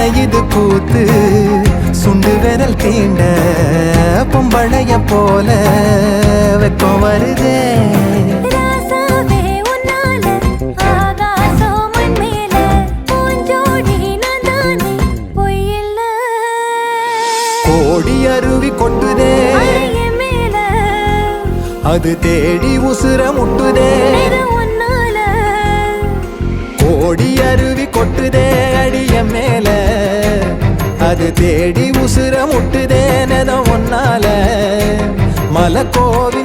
இது கூத்து சுண்டு விரல் தீண்ட பொம்பளைய போல வெக்கம் வருதே கோடி அருவி கொட்டுதே அது தேடி உசுர முட்டுதே கோடி அருவி கொட்டுதே அடிய மேல அது தேடி உசுர முட்டுதே நெதம் ஒன்னால மலக்கோவில்